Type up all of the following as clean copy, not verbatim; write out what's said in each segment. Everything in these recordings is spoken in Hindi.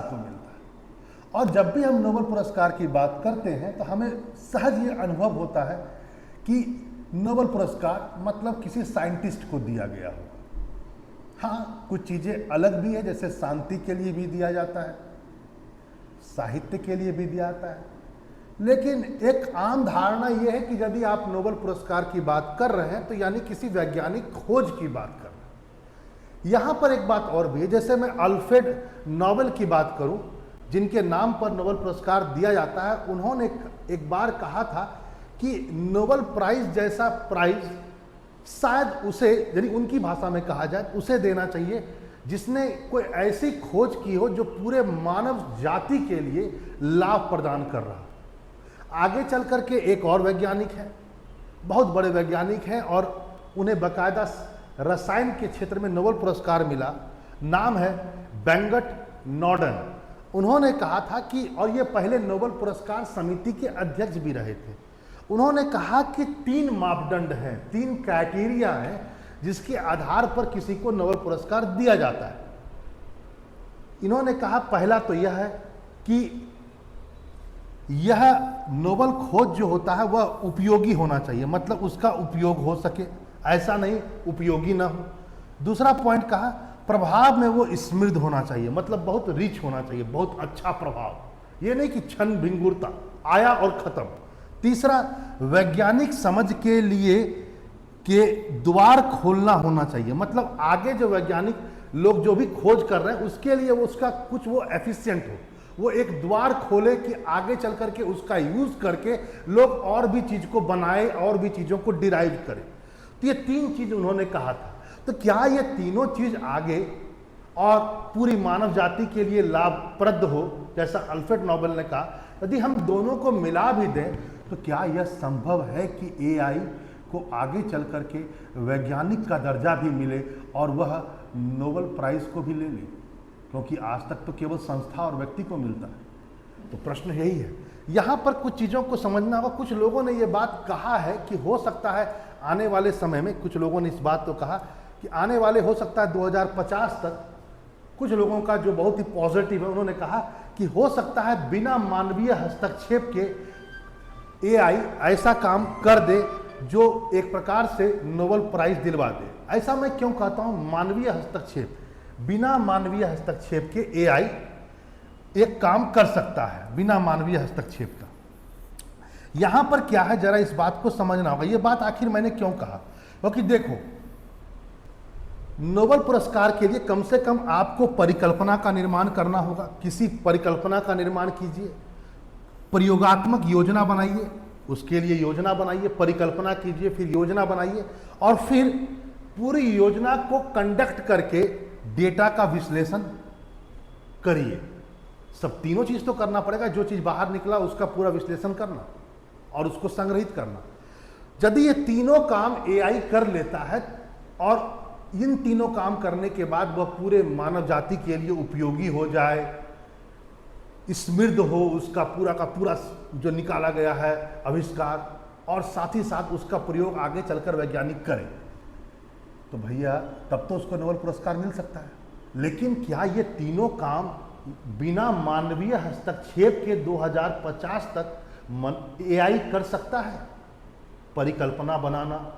को मिलता है। और जब भी हम नोबेल पुरस्कार की बात करते हैं तो हमें सहज ये अनुभव होता है कि नोबेल पुरस्कार मतलब किसी साइंटिस्ट को दिया गया होगा। हाँ, कुछ चीज़ें अलग भी है, जैसे शांति के लिए भी दिया जाता है, साहित्य के लिए भी दिया जाता है, लेकिन एक आम धारणा यह है कि यदि आप नोबेल पुरस्कार की बात कर रहे हैं तो यानी किसी वैज्ञानिक खोज की बात कर रहे हैं। यहाँ पर एक बात और भी है, जैसे मैं अल्फ्रेड नोबेल की बात करूं, जिनके नाम पर नोबेल पुरस्कार दिया जाता है, उन्होंने एक बार कहा था कि नोबेल प्राइज जैसा प्राइज शायद उसे, यानी उनकी भाषा में कहा जाए, उसे देना चाहिए जिसने कोई ऐसी खोज की हो जो पूरे मानव जाति के लिए लाभ प्रदान कर रहा। आगे चल करके एक और वैज्ञानिक है, बहुत बड़े वैज्ञानिक हैं, और उन्हें बाकायदा रसायन के क्षेत्र में नोबेल पुरस्कार मिला। नाम है बेंगट नॉर्डन। उन्होंने कहा था कि, और ये पहले नोबेल पुरस्कार समिति के अध्यक्ष भी रहे थे, उन्होंने कहा कि 3 मापदंड हैं, 3 क्राइटेरिया हैं जिसके आधार पर किसी को नोबेल पुरस्कार दिया जाता है। इन्होंने कहा पहला तो यह है कि यह नोबेल खोज जो होता है वह उपयोगी होना चाहिए, मतलब उसका उपयोग हो सके, ऐसा नहीं उपयोगी ना हो। दूसरा पॉइंट कहा प्रभाव में वो समृद्ध होना चाहिए, मतलब बहुत रिच होना चाहिए, बहुत अच्छा प्रभाव, ये नहीं कि क्षण भिंगुरता आया और खत्म। तीसरा वैज्ञानिक समझ के लिए के द्वार खोलना होना चाहिए, मतलब आगे जो वैज्ञानिक लोग जो भी खोज कर रहे हैं उसके लिए वो उसका कुछ वो एफिशिएंट हो, वो एक द्वार खोले कि आगे चल करके उसका यूज करके लोग और भी चीज को बनाए और भी चीजों को डिराइव करें। तो ये 3 चीज उन्होंने कहा था। तो क्या ये तीनों चीज आगे और पूरी मानव जाति के लिए लाभप्रद हो, जैसा अल्फ्रेड नोबेल ने कहा, यदि हम दोनों को मिला भी दें तो क्या यह संभव है कि एआई को आगे चल करके वैज्ञानिक का दर्जा भी मिले और वह नोबेल प्राइज को भी ले ले? क्योंकि आज तक तो केवल संस्था और व्यक्ति को मिलता है। तो प्रश्न यही है, यहाँ पर कुछ चीज़ों को समझना होगा। कुछ लोगों ने ये बात कहा है कि हो सकता है आने वाले समय में, कुछ लोगों ने इस बात को कहा कि आने वाले हो सकता है 2050 तक, कुछ लोगों का जो बहुत ही पॉजिटिव है, उन्होंने कहा कि हो सकता है बिना मानवीय हस्तक्षेप के एआई ऐसा काम कर दे जो एक प्रकार से नोबेल प्राइज दिलवा दे। ऐसा मैं क्यों कहता हूँ मानवीय हस्तक्षेप? बिना मानवीय हस्तक्षेप के एआई एक काम कर सकता है बिना मानवीय हस्तक्षेप का। यहां पर क्या है, जरा इस बात को समझना होगा। ये बात आखिर मैंने क्यों कहा, क्योंकि देखो नोबेल पुरस्कार के लिए कम से कम आपको परिकल्पना का निर्माण करना होगा। किसी परिकल्पना का निर्माण कीजिए, प्रयोगात्मक योजना बनाइए, उसके लिए योजना बनाइए, परिकल्पना कीजिए, फिर योजना बनाइए, और फिर पूरी योजना को कंडक्ट करके डेटा का विश्लेषण करिए। सब तीनों चीज तो करना पड़ेगा। जो चीज बाहर निकला उसका पूरा विश्लेषण करना और उसको संग्रहित करना। यदि ये तीनों काम एआई कर लेता है और इन तीनों काम करने के बाद वह पूरे मानव जाति के लिए उपयोगी हो जाए, समृद्ध हो, उसका पूरा का पूरा जो निकाला गया है आविष्कार, और साथ ही साथ उसका प्रयोग आगे चलकर वैज्ञानिक करें, तो भैया तब तो उसको नोबेल पुरस्कार मिल सकता है। लेकिन क्या ये तीनों काम बिना मानवीय हस्तक्षेप के 2050 तक एआई कर सकता है? परिकल्पना बनाना,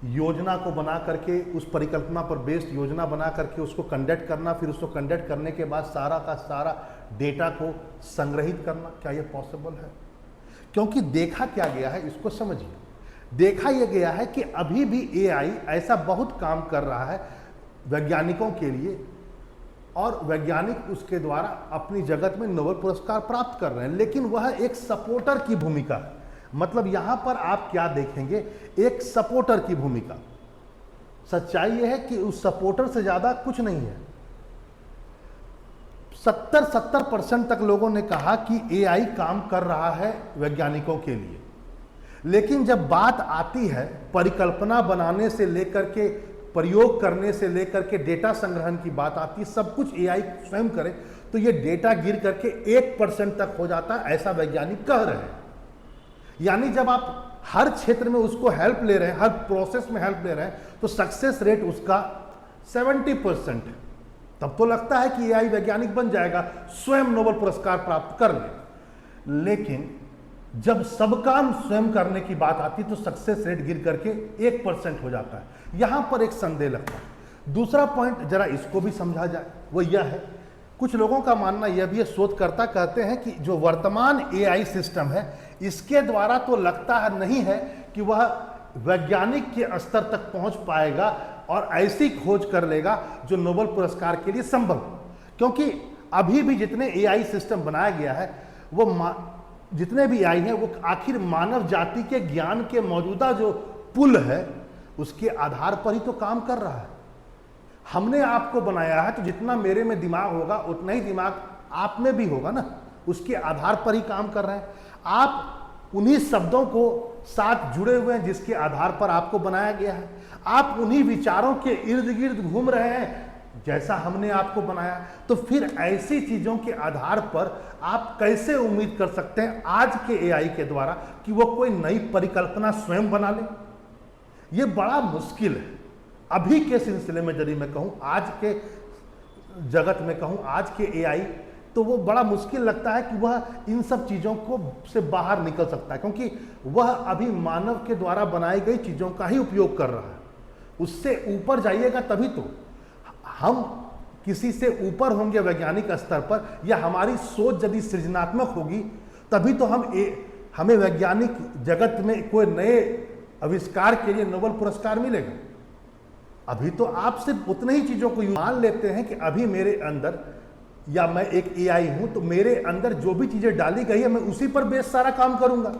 योजना को बना करके उस परिकल्पना पर बेस्ड योजना बना करके उसको कंडक्ट करना, फिर उसको कंडक्ट करने के बाद सारा का सारा डेटा को संग्रहित करना, क्या ये पॉसिबल है? क्योंकि देखा क्या गया है, इसको समझिए। देखा यह गया है कि अभी भी एआई ऐसा बहुत काम कर रहा है वैज्ञानिकों के लिए, और वैज्ञानिक उसके द्वारा अपनी जगत में नोबेल पुरस्कार प्राप्त कर रहे हैं, लेकिन वह एक सपोर्टर की भूमिका है। मतलब यहां पर आप क्या देखेंगे, एक सपोर्टर की भूमिका। सच्चाई यह है कि उस सपोर्टर से ज्यादा कुछ नहीं है। 70% तक लोगों ने कहा कि एआई काम कर रहा है वैज्ञानिकों के लिए, लेकिन जब बात आती है परिकल्पना बनाने से लेकर के प्रयोग करने से लेकर के डेटा संग्रहण की बात आती है, सब कुछ एआई स्वयं करे, तो ये डेटा गिर करके 1% तक हो जाता है, ऐसा वैज्ञानिक कह रहे हैं। यानी जब आप हर क्षेत्र में उसको हेल्प ले रहे हैं, हर प्रोसेस में हेल्प ले रहे हैं, तो सक्सेस रेट उसका 70% है। तब तो लगता है कि एआई वैज्ञानिक बन जाएगा, स्वयं नोबेल पुरस्कार प्राप्त कर ले। लेकिन जब सब काम स्वयं करने की बात आती तो सक्सेस रेट गिर करके 1% हो जाता है। यहां पर एक संदेह लगता है। दूसरा पॉइंट जरा इसको भी समझा जाए, वो यह है, कुछ लोगों का मानना यह भी है, शोधकर्ता कहते हैं कि जो वर्तमान एआई सिस्टम है इसके द्वारा तो लगता है नहीं है कि वह वैज्ञानिक के स्तर तक पहुंच पाएगा और ऐसी खोज कर लेगा जो नोबेल पुरस्कार के लिए संभव हो। क्योंकि अभी भी जितने एआई सिस्टम बनाया गया है वो जितने भी एआई हैं वो आखिर मानव जाति के ज्ञान के मौजूदा जो पुल है उसके आधार पर ही तो काम कर रहा है। हमने आपको बनाया है तो जितना मेरे में दिमाग होगा उतना ही दिमाग आप में भी होगा ना, उसके आधार पर ही काम कर रहे हैं। आप उन्हीं शब्दों को साथ जुड़े हुए हैं जिसके आधार पर आपको बनाया गया है। आप उन्हीं विचारों के इर्द गिर्द घूम रहे हैं जैसा हमने आपको बनाया। तो फिर ऐसी चीजों के आधार पर आप कैसे उम्मीद कर सकते हैं आज के एआई के द्वारा कि वो कोई नई परिकल्पना स्वयं बना ले? ये बड़ा मुश्किल है। अभी के सिलसिले में यदि मैं कहूं, आज के जगत में कहूं, आज के एआई, तो वो बड़ा मुश्किल लगता है कि वह इन सब चीज़ों को से बाहर निकल सकता है, क्योंकि वह अभी मानव के द्वारा बनाई गई चीज़ों का ही उपयोग कर रहा है। उससे ऊपर जाइएगा तभी तो हम किसी से ऊपर होंगे वैज्ञानिक स्तर पर, या हमारी सोच यदि सृजनात्मक होगी तभी तो हमें वैज्ञानिक जगत में कोई नए आविष्कार के लिए नोबेल पुरस्कार मिलेगा। अभी तो आप सिर्फ उतने ही चीज़ों को मान लेते हैं कि अभी मेरे अंदर, या मैं एक एआई हूं तो मेरे अंदर जो भी चीज़ें डाली गई है मैं उसी पर बेस सारा काम करूंगा।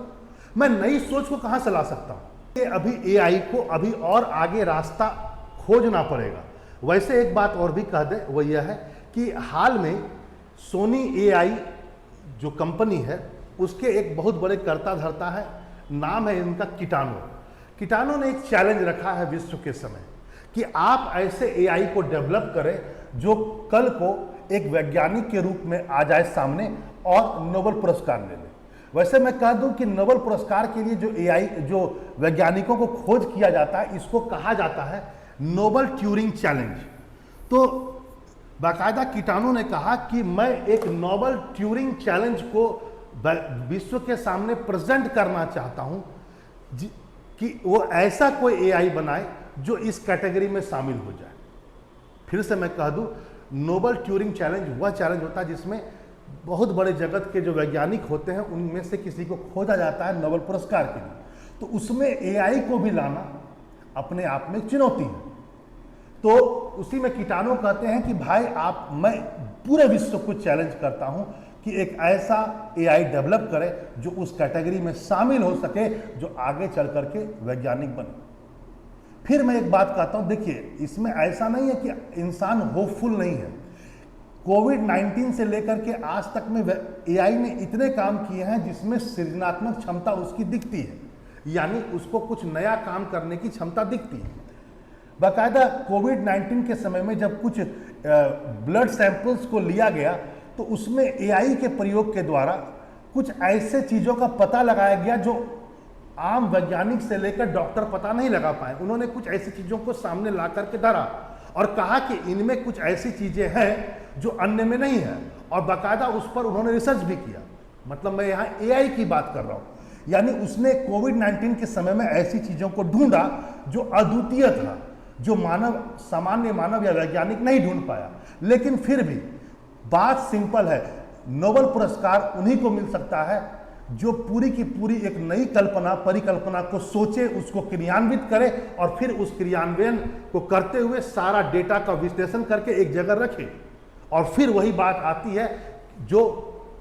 मैं नई सोच को कहां से ला सकता हूं? अभी एआई को अभी और आगे रास्ता खोजना पड़ेगा। वैसे एक बात और भी कह दें, वो यह है कि हाल में सोनी एआई जो कंपनी है उसके एक बहुत बड़े कर्ता धर्ता है, नाम है इनका कीटाणु। कीटाणु ने एक चैलेंज रखा है विश्व के समय कि आप ऐसे एआई को डेवलप करें जो कल को एक वैज्ञानिक के रूप में आ जाए सामने और नोबेल पुरस्कार ले ले। वैसे मैं कह दूं कि नोबेल पुरस्कार के लिए जो एआई, जो वैज्ञानिकों को खोज किया जाता है, इसको कहा जाता है नोबेल ट्यूरिंग चैलेंज। तो बाकायदा कीटाणु ने कहा कि मैं एक नोबेल ट्यूरिंग चैलेंज को विश्व के सामने प्रेजेंट करना चाहता हूं कि वो ऐसा कोई एआई बनाए जो इस कैटेगरी में शामिल हो जाए। फिर से मैं कह दूं, नोबेल ट्यूरिंग चैलेंज वह चैलेंज होता है जिसमें बहुत बड़े जगत के जो वैज्ञानिक होते हैं उनमें से किसी को खोजा जाता है नोबेल पुरस्कार के लिए। तो उसमें एआई को भी लाना अपने आप में चुनौती है। तो उसी में कीटाणु कहते हैं कि भाई मैं पूरे विश्व को चैलेंज करता हूं कि एक ऐसा एआई डेवलप करे जो उस कैटेगरी में शामिल हो सके, जो आगे चल करके वैज्ञानिक बने। फिर मैं एक बात कहता हूं, देखिए इसमें ऐसा नहीं है कि इंसान होपफुल नहीं है। कोविड-19 से लेकर के आज तक में एआई ने इतने काम किए हैं जिसमें सृजनात्मक क्षमता उसकी दिखती है, यानी उसको कुछ नया काम करने की क्षमता दिखती है। बाकायदा कोविड-19 के समय में जब कुछ ब्लड सैंपल्स को लिया गया तो उसमें एआई के प्रयोग के द्वारा कुछ ऐसे चीज़ों का पता लगाया गया जो आम वैज्ञानिक से लेकर डॉक्टर पता नहीं लगा पाए। उन्होंने कुछ ऐसी चीज़ों को सामने ला करके धरा और कहा कि इनमें कुछ ऐसी चीज़ें हैं जो अन्य में नहीं है, और बाकायदा उस पर उन्होंने रिसर्च भी किया। मतलब मैं यहाँ एआई की बात कर रहा हूँ, यानी उसने कोविड-19 के समय में ऐसी चीज़ों को ढूंढा जो अद्वितीय था, जो सामान्य मानव या वैज्ञानिक नहीं ढूंढ पाया। लेकिन फिर भी बात सिंपल है, नोबेल पुरस्कार उन्हीं को मिल सकता है जो पूरी की पूरी एक नई परिकल्पना को सोचे, उसको क्रियान्वित करे और फिर उस क्रियान्वयन को करते हुए सारा डेटा का विश्लेषण करके एक जगह रखे, और फिर वही बात आती है जो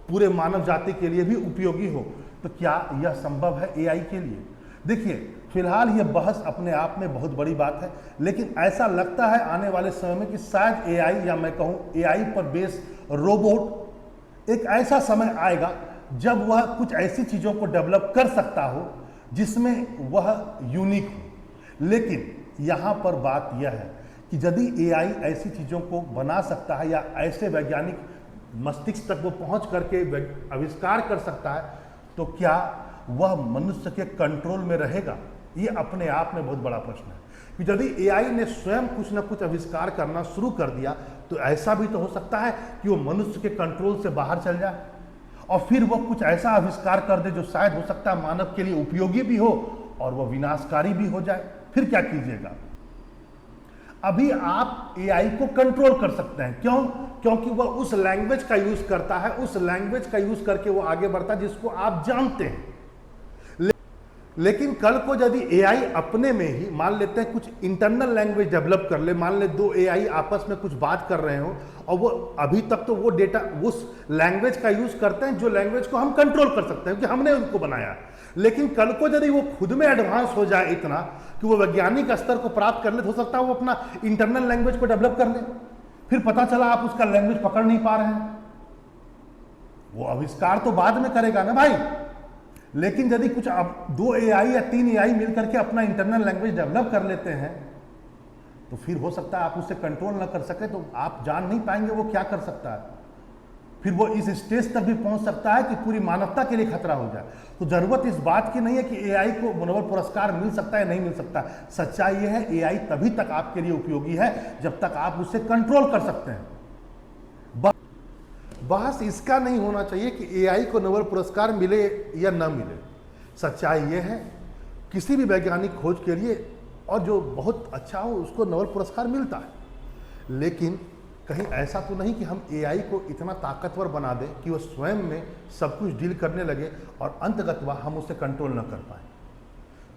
पूरे मानव जाति के लिए भी उपयोगी हो। तो क्या यह संभव है एआई के लिए? देखिए, फिलहाल यह बहस अपने आप में बहुत बड़ी बात है, लेकिन ऐसा लगता है आने वाले समय में कि शायद एआई, या मैं कहूँ एआई पर बेस रोबोट, एक ऐसा समय आएगा जब वह कुछ ऐसी चीज़ों को डेवलप कर सकता हो जिसमें वह यूनिक हो। लेकिन यहाँ पर बात यह है कि यदि एआई ऐसी चीज़ों को बना सकता है या ऐसे वैज्ञानिक मस्तिष्क तक वो पहुँच करके आविष्कार कर सकता है, तो क्या वह मनुष्य के कंट्रोल में रहेगा? ये अपने आप में बहुत बड़ा प्रश्न है कि यदि एआई ने स्वयं कुछ न कुछ आविष्कार करना शुरू कर दिया तो ऐसा भी तो हो सकता है कि वो मनुष्य के कंट्रोल से बाहर चल जाए और फिर वो कुछ ऐसा आविष्कार कर दे जो शायद हो सकता है मानव के लिए उपयोगी भी हो और वो विनाशकारी भी हो जाए। फिर क्या कीजिएगा? अभी आप एआई को कंट्रोल कर सकते हैं। क्यों? क्योंकि वह उस लैंग्वेज का यूज करता है, उस लैंग्वेज का यूज करके वो आगे बढ़ता है जिसको आप जानते हैं। लेकिन कल को यदि एआई अपने में ही मान लेते हैं कुछ इंटरनल लैंग्वेज डेवलप कर ले, मान ले दो एआई आपस में कुछ बात कर रहे हो और वो अभी तक तो वो डेटा उस लैंग्वेज का यूज करते हैं जो लैंग्वेज को हम कंट्रोल कर सकते हैं कि हमने उनको बनाया है। लेकिन कल को यदि वो खुद में एडवांस हो जाए इतना कि वो वैज्ञानिक स्तर को प्राप्त कर ले, तो हो सकता है वो अपना इंटरनल लैंग्वेज को डेवलप कर ले, फिर पता चला आप उसका लैंग्वेज पकड़ नहीं पा रहे हैं। वो आविष्कार तो बाद में करेगा ना भाई, लेकिन यदि कुछ अब 2 एआई या 3 एआई मिलकर के अपना इंटरनल लैंग्वेज डेवलप कर लेते हैं तो फिर हो सकता है आप उससे कंट्रोल ना कर सके, तो आप जान नहीं पाएंगे वो क्या कर सकता है। फिर वो इस स्टेज तक भी पहुंच सकता है कि पूरी मानवता के लिए खतरा हो जाए। तो जरूरत इस बात की नहीं है कि एआई को नोबेल पुरस्कार मिल सकता है नहीं मिल सकता। सच्चाई यह है एआई तभी तक आपके लिए उपयोगी है जब तक आप उससे कंट्रोल कर सकते हैं। बहस इसका नहीं होना चाहिए कि एआई को नोबेल पुरस्कार मिले या न मिले। सच्चाई यह है किसी भी वैज्ञानिक खोज के लिए और जो बहुत अच्छा हो उसको नोबेल पुरस्कार मिलता है। लेकिन कहीं ऐसा तो नहीं कि हम एआई को इतना ताकतवर बना दें कि वो स्वयं में सब कुछ डील करने लगे और अंतगतवा हम उसे कंट्रोल न कर पाए।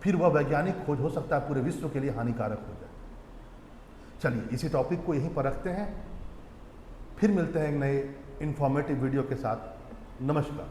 फिर वह वैज्ञानिक खोज हो सकता है पूरे विश्व के लिए हानिकारक हो जाए। चलिए इसी टॉपिक को यहीं पर रखते हैं, फिर मिलते हैं एक नए इंफॉर्मेटिव वीडियो के साथ। नमस्कार।